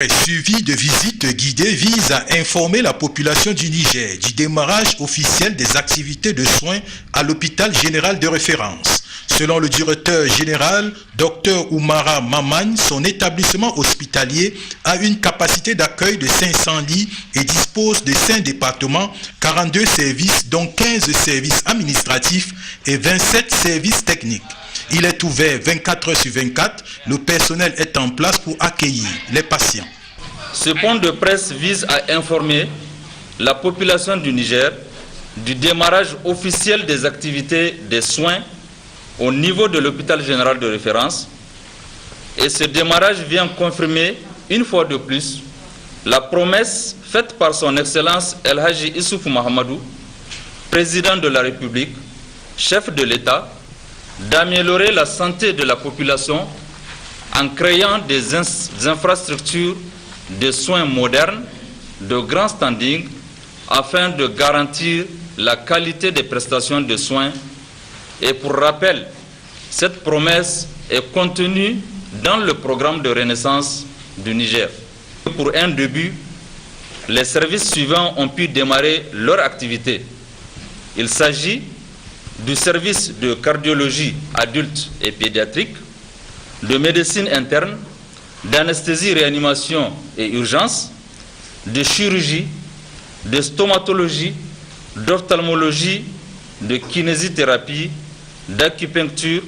Suivi de visites guidées vise à informer la population du Niger du démarrage officiel des activités de soins à l'hôpital général de référence. Selon le directeur général, Dr Oumara Maman, son établissement hospitalier a une capacité d'accueil de 500 lits et dispose de 5 départements, 42 services, dont 15 services administratifs et 27 services techniques. Il est ouvert 24 heures sur 24. Le personnel est en place pour accueillir les patients. Ce point de presse vise à informer la population du Niger du démarrage officiel des activités des soins au niveau de l'hôpital général de référence. Et ce démarrage vient confirmer une fois de plus la promesse faite par son Excellence El Hadji Issoufou Mahamadou, président de la République, chef de l'État, d'améliorer la santé de la population en créant des infrastructures de soins modernes de grand standing afin de garantir la qualité des prestations de soins. Et pour rappel, cette promesse est contenue dans le programme de renaissance du Niger. Pour un début, les services suivants ont pu démarrer leur activité. Il s'agit du service de cardiologie adulte et pédiatrique, de médecine interne, d'anesthésie, réanimation et urgence, de chirurgie, de stomatologie, d'ophtalmologie, de kinésithérapie, d'acupuncture,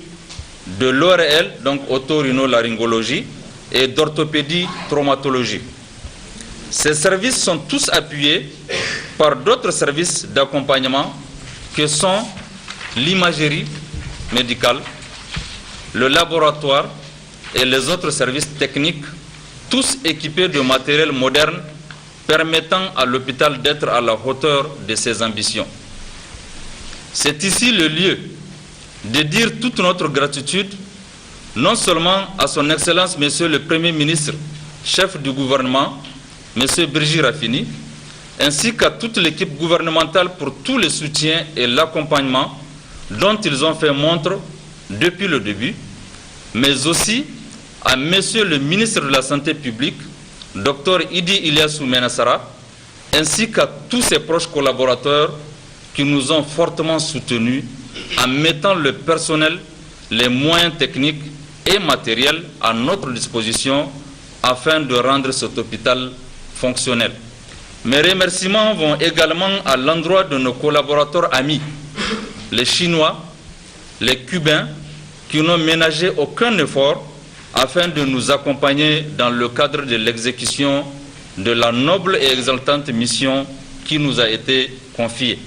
de l'ORL, donc otorhinolaryngologie, et d'orthopédie traumatologie. Ces services sont tous appuyés par d'autres services d'accompagnement que sont l'imagerie médicale, le laboratoire et les autres services techniques, tous équipés de matériel moderne permettant à l'hôpital d'être à la hauteur de ses ambitions. C'est ici le lieu de dire toute notre gratitude, non seulement à son Excellence, Monsieur le Premier ministre, chef du gouvernement, Monsieur Birji Rafini, ainsi qu'à toute l'équipe gouvernementale pour tout le soutien et l'accompagnement dont ils ont fait montre depuis le début, mais aussi à Monsieur le ministre de la Santé publique, Dr Idi Ilyassou Menassara, ainsi qu'à tous ses proches collaborateurs qui nous ont fortement soutenus en mettant le personnel, les moyens techniques et matériels à notre disposition afin de rendre cet hôpital fonctionnel. Mes remerciements vont également à l'endroit de nos collaborateurs amis, les Chinois, les Cubains, qui n'ont ménagé aucun effort afin de nous accompagner dans le cadre de l'exécution de la noble et exaltante mission qui nous a été confiée.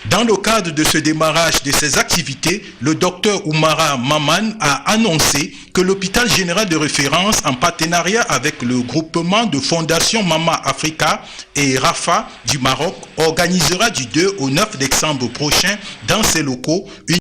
Dans le cadre de ce démarrage de ces activités, le docteur Oumara Maman a annoncé que l'hôpital général de référence, en partenariat avec le groupement de Fondation Mama Africa et Rafa du Maroc, organisera du 2 au 9 décembre prochain dans ses locaux une